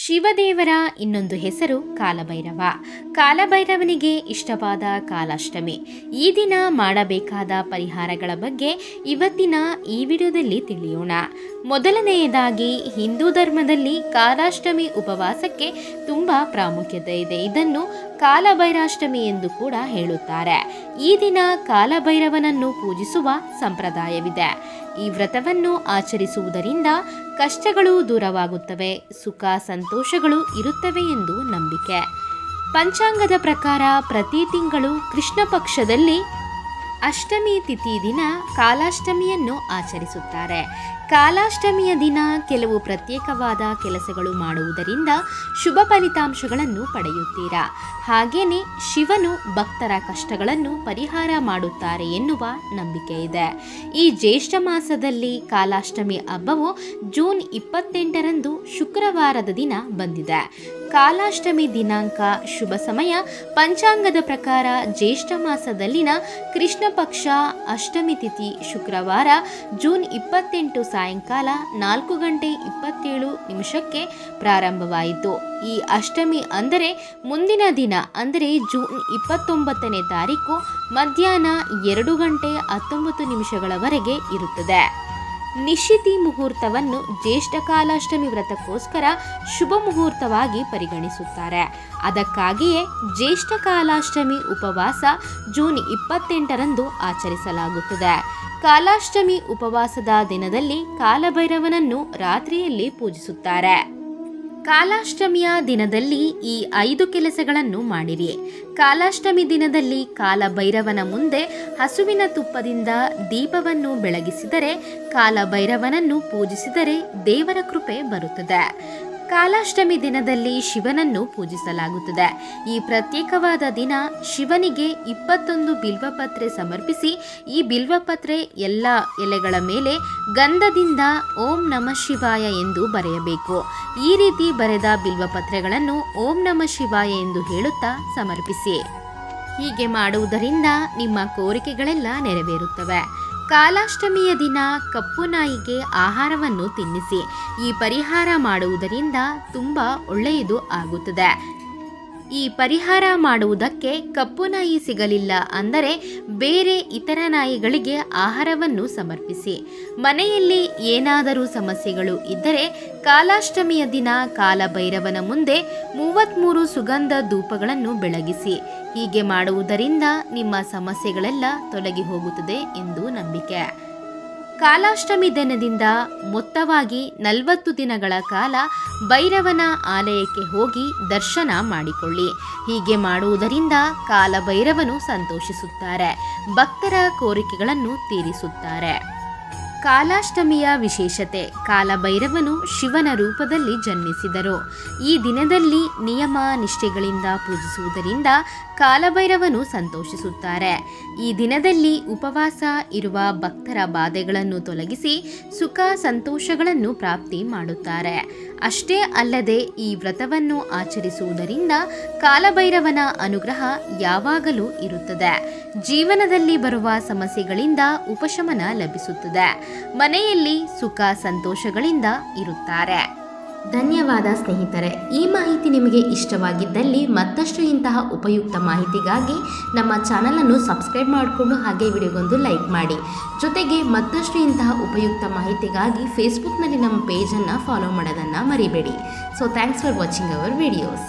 ಶಿವದೇವರ ಇನ್ನೊಂದು ಹೆಸರು ಕಾಲಭೈರವ. ಕಾಲಭೈರವನಿಗೆ ಇಷ್ಟವಾದ ಕಾಲಾಷ್ಟಮಿ. ಈ ದಿನ ಮಾಡಬೇಕಾದ ಪರಿಹಾರಗಳ ಬಗ್ಗೆ ಇವತ್ತಿನ ಈ ವಿಡಿಯೋದಲ್ಲಿ ತಿಳಿಯೋಣ. ಮೊದಲನೆಯದಾಗಿ, ಹಿಂದೂ ಧರ್ಮದಲ್ಲಿ ಕಾಲಾಷ್ಟಮಿ ಉಪವಾಸಕ್ಕೆ ತುಂಬ ಪ್ರಾಮುಖ್ಯತೆ ಇದೆ. ಇದನ್ನು ಕಾಲಭೈರಾಷ್ಟಮಿ ಎಂದು ಕೂಡ ಹೇಳುತ್ತಾರೆ. ಈ ದಿನ ಕಾಲಭೈರವನನ್ನು ಪೂಜಿಸುವ ಸಂಪ್ರದಾಯವಿದೆ. ಈ ವ್ರತವನ್ನು ಆಚರಿಸುವುದರಿಂದ ಕಷ್ಟಗಳು ದೂರವಾಗುತ್ತವೆ, ಸುಖ ಸಂತೋಷಗಳು ಇರುತ್ತವೆ ಎಂದು ನಂಬಿಕೆ. ಪಂಚಾಂಗದ ಪ್ರಕಾರ ಪ್ರತಿ ತಿಂಗಳು ಕೃಷ್ಣ ಪಕ್ಷದಲ್ಲಿ ಅಷ್ಟಮಿ ತಿಥಿ ದಿನ ಕಾಲಾಷ್ಟಮಿಯನ್ನು ಆಚರಿಸುತ್ತಾರೆ. ಕಾಲಾಷ್ಟಮಿಯ ದಿನ ಕೆಲವು ಪ್ರತ್ಯೇಕವಾದ ಕೆಲಸಗಳು ಮಾಡುವುದರಿಂದ ಶುಭ ಫಲಿತಾಂಶಗಳನ್ನು ಪಡೆಯುತ್ತೀರಾ. ಹಾಗೆಯೇ ಶಿವನು ಭಕ್ತರ ಕಷ್ಟಗಳನ್ನು ಪರಿಹಾರ ಮಾಡುತ್ತಾರೆ ಎನ್ನುವ ನಂಬಿಕೆ ಇದೆ. ಈ ಜ್ಯೇಷ್ಠ ಮಾಸದಲ್ಲಿ ಕಾಲಾಷ್ಟಮಿ ಹಬ್ಬವು ಜೂನ್ 28ರಂದು ಶುಕ್ರವಾರದ ದಿನ ಬಂದಿದೆ. ಕಾಲಾಷ್ಟಮಿ ದಿನಾಂಕ, ಶುಭ ಸಮಯ ಪಂಚಾಂಗದ ಪ್ರಕಾರ ಜ್ಯೇಷ್ಠ ಮಾಸದಲ್ಲಿನ ಕೃಷ್ಣ ಪಕ್ಷ ಅಷ್ಟಮಿ ತಿಥಿ ಶುಕ್ರವಾರ ಜೂನ್ 28 ಸಾಯಂಕಾಲ 4:27 ಪ್ರಾರಂಭವಾಯಿತು. ಈ ಅಷ್ಟಮಿ ಅಂದರೆ ಮುಂದಿನ ದಿನ ಅಂದರೆ ಜೂನ್ 29ನೇ ತಾರೀಕು ಮಧ್ಯಾಹ್ನ 2:19 ಇರುತ್ತದೆ. ನಿಶಿತಿ ಮುಹೂರ್ತವನ್ನು ಜ್ಯೇಷ್ಠ ಕಾಲಾಷ್ಟಮಿ ವ್ರತಕ್ಕೋಸ್ಕರ ಶುಭ ಮುಹೂರ್ತವಾಗಿ ಪರಿಗಣಿಸುತ್ತಾರೆ. ಅದಕ್ಕಾಗಿಯೇ ಜ್ಯೇಷ್ಠ ಕಾಲಾಷ್ಟಮಿ ಉಪವಾಸ ಜೂನ್ 28ರಂದು ಆಚರಿಸಲಾಗುತ್ತದೆ. ಕಾಲಾಷ್ಟಮಿ ಉಪವಾಸದ ದಿನದಲ್ಲಿ ಕಾಲಭೈರವನನ್ನು ರಾತ್ರಿಯಲ್ಲಿ ಪೂಜಿಸುತ್ತಾರೆ. ಕಾಲಾಷ್ಟಮಿಯ ದಿನದಲ್ಲಿ ಈ 5 ಕೆಲಸಗಳನ್ನು ಮಾಡಿರಿ. ಕಾಲಾಷ್ಟಮಿ ದಿನದಲ್ಲಿ ಕಾಲಭೈರವನ ಮುಂದೆ ಹಸುವಿನ ತುಪ್ಪದಿಂದ ದೀಪವನ್ನು ಬೆಳಗಿಸಿದರೆ, ಕಾಲಭೈರವನನ್ನು ಪೂಜಿಸಿದರೆ ದೇವರ ಕೃಪೆ ಬರುತ್ತದೆ. ಕಾಲಾಷ್ಟಮಿ ದಿನದಲ್ಲಿ ಶಿವನನ್ನು ಪೂಜಿಸಲಾಗುತ್ತದೆ. ಈ ಪ್ರತ್ಯೇಕವಾದ ದಿನ ಶಿವನಿಗೆ 21 ಬಿಲ್ವಪತ್ರೆ ಸಮರ್ಪಿಸಿ, ಈ ಬಿಲ್ವಪತ್ರೆ ಎಲ್ಲ ಎಲೆಗಳ ಮೇಲೆ ಗಂಧದಿಂದ ಓಂ ನಮಃ ಶಿವಾಯ ಎಂದು ಬರೆಯಬೇಕು. ಈ ರೀತಿ ಬರೆದ ಬಿಲ್ವಪತ್ರೆಗಳನ್ನು ಓಂ ನಮಃ ಶಿವಾಯ ಎಂದು ಹೇಳುತ್ತಾ ಸಮರ್ಪಿಸಿ. ಹೀಗೆ ಮಾಡುವುದರಿಂದ ನಿಮ್ಮ ಕೋರಿಕೆಗಳೆಲ್ಲ ನೆರವೇರುತ್ತವೆ. ಕಾಲಾಷ್ಟಮಿಯ ದಿನ ಕಪ್ಪು ನಾಯಿಗೆ ಆಹಾರವನ್ನು ತಿನ್ನಿಸಿ. ಈ ಪರಿಹಾರ ಮಾಡುವುದರಿಂದ ತುಂಬ ಒಳ್ಳೆಯದು ಆಗುತ್ತದೆ. ಈ ಪರಿಹಾರ ಮಾಡುವುದಕ್ಕೆ ಕಪ್ಪು ನಾಯಿ ಸಿಗಲಿಲ್ಲ ಅಂದರೆ ಬೇರೆ ಇತರ ನಾಯಿಗಳಿಗೆ ಆಹಾರವನ್ನು ಸಮರ್ಪಿಸಿ. ಮನೆಯಲ್ಲಿ ಏನಾದರೂ ಸಮಸ್ಯೆಗಳು ಇದ್ದರೆ ಕಾಲಾಷ್ಟಮಿಯ ದಿನ ಕಾಲಭೈರವನ ಮುಂದೆ 33 ಸುಗಂಧ ಧೂಪಗಳನ್ನು ಬೆಳಗಿಸಿ. ಹೀಗೆ ಮಾಡುವುದರಿಂದ ನಿಮ್ಮ ಸಮಸ್ಯೆಗಳೆಲ್ಲ ತೊಲಗಿ ಹೋಗುತ್ತದೆ ಎಂದು ನಂಬಿಕೆ. ಕಾಲಾಷ್ಟಮಿ ದಿನದಿಂದ ಮೊತ್ತವಾಗಿ 40 ದಿನಗಳ ಕಾಲ ಭೈರವನ ಆಲಯಕ್ಕೆ ಹೋಗಿ ದರ್ಶನ ಮಾಡಿಕೊಳ್ಳಿ. ಹೀಗೆ ಮಾಡುವುದರಿಂದ ಕಾಲಭೈರವನು ಸಂತೋಷಿಸುತ್ತಾರೆ, ಭಕ್ತರ ಕೋರಿಕೆಗಳನ್ನು ತೀರಿಸುತ್ತಾರೆ. ಕಾಲಾಷ್ಟಮಿಯ ವಿಶೇಷತೆ: ಕಾಲಭೈರವನು ಶಿವನ ರೂಪದಲ್ಲಿ ಜನ್ಮಿಸಿದರು. ಈ ದಿನದಲ್ಲಿ ನಿಯಮ ನಿಷ್ಠೆಗಳಿಂದ ಪೂಜಿಸುವುದರಿಂದ ಕಾಲಭೈರವನು ಸಂತೋಷಿಸುತ್ತಾರೆ. ಈ ದಿನದಲ್ಲಿ ಉಪವಾಸ ಇರುವ ಭಕ್ತರ ಬಾಧೆಗಳನ್ನು ತೊಲಗಿಸಿ ಸುಖ ಸಂತೋಷಗಳನ್ನು ಪ್ರಾಪ್ತಿ ಮಾಡುತ್ತಾರೆ. ಅಷ್ಟೇ ಅಲ್ಲದೆ ಈ ವ್ರತವನ್ನು ಆಚರಿಸುವುದರಿಂದ ಕಾಲಭೈರವನ ಅನುಗ್ರಹ ಯಾವಾಗಲೂ ಇರುತ್ತದೆ. ಜೀವನದಲ್ಲಿ ಬರುವ ಸಮಸ್ಯೆಗಳಿಂದ ಉಪಶಮನ ಲಭಿಸುತ್ತದೆ. ಮನೆಯಲ್ಲಿ ಸುಖ ಸಂತೋಷಗಳಿಂದ ಇರುತ್ತಾರೆ. ಧನ್ಯವಾದ ಸ್ನೇಹಿತರೆ. ಈ ಮಾಹಿತಿ ನಿಮಗೆ ಇಷ್ಟವಾಗಿದ್ದಲ್ಲಿ ಮತ್ತಷ್ಟು ಇಂತಹ ಉಪಯುಕ್ತ ಮಾಹಿತಿಗಾಗಿ ನಮ್ಮ ಚಾನಲನ್ನು ಸಬ್ಸ್ಕ್ರೈಬ್ ಮಾಡಿಕೊಂಡು ಹಾಗೆ ವಿಡಿಯೋಗೊಂದು ಲೈಕ್ ಮಾಡಿ. ಜೊತೆಗೆ ಮತ್ತಷ್ಟು ಇಂತಹ ಉಪಯುಕ್ತ ಮಾಹಿತಿಗಾಗಿ ಫೇಸ್ಬುಕ್ನಲ್ಲಿ ನಮ್ಮ ಪೇಜನ್ನು ಫಾಲೋ ಮಾಡೋದನ್ನು ಮರಿಬೇಡಿ. So thanks for watching our videos.